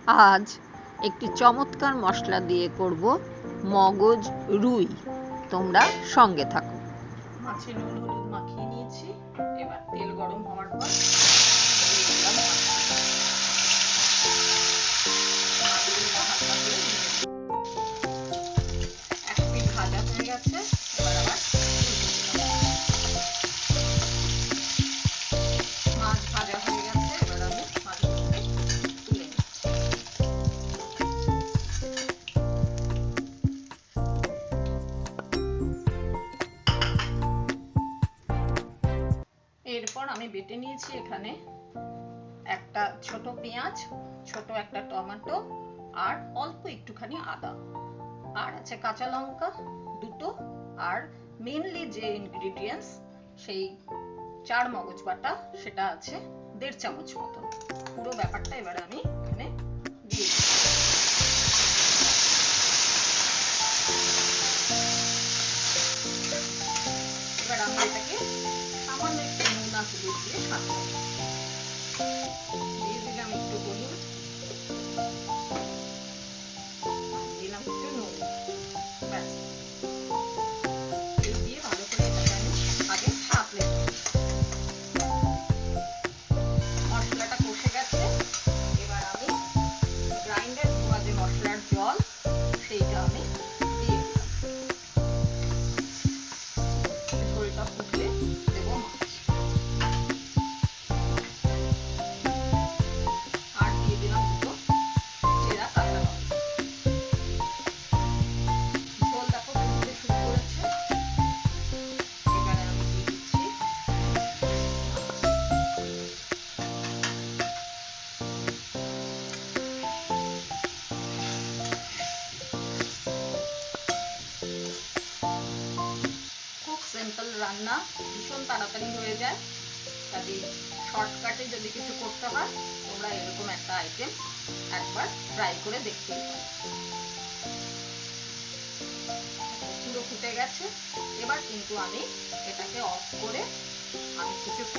আজ একটি চমৎকার মশলা দিয়ে করব মগজ রুই। তোমরা সঙ্গে থাকো। মাছে নুন হলুদ মাখিয়ে নিয়েছি। এবার তেল গরম হওয়ার পর এক পিঠ ভাজা হয়ে গেছে। এবার আবার মাছ ভাজা হয়ে গেছে। এবার আমি মাছগুলোকে তুলে নিচ্ছি। এরপর আমি বেটে নিয়েছি এখানে একটা ছোট পেঁয়াজ, ছোট একটা টমেটো আর অল্প একটুখানি আদা, আর আছে কাঁচা লঙ্কা দুটো, আর মেইনলি যে ইনগ্রেডিয়েন্টস সেই চার মগজ বাটা সেটা আছে 1.5 চামচ মতো। পুরো ব্যাপারটা এবার আমি এখানে দিয়ে দিচ্ছি। এবার আমি এটাকে সামান্য একটু নুন আর হলুদ দিয়ে সাজাবো। দিয়ে দিলাম একটু হলুদ, দিলাম একটু নুন, ব্যাস। এই দিয়ে ভালো করে এটাকে আমি আগে সাঁতলে মশলাটা কষে গেছে। এবার আমি গ্রাইন্ডার ধোয়া যে মশলার জল সেইটা আমি দিয়ে দিলাম। ঝোলটা ফুটলে দেবো মাছ, আর দিয়ে দিলাম দুটো চেরা কাঁচা লঙ্কা। ঝোল দেখো ফুটতে শুরু করেছে। এবারে আমি দিয়ে দিচ্ছি খুব সিম্পল রান্না, ভীষণ তাড়াতাড়ি হয়ে যায়। কাজে শর্টকাটে যদি কিছু করতে হয় তোমরা এরকম একটা আইটেম একবার ট্রাই করে দেখতেই পারো। পুরো ফুটে গেছে। এবার কিন্তু আমি এটাকে অফ করে আমি কিছুক্ষণ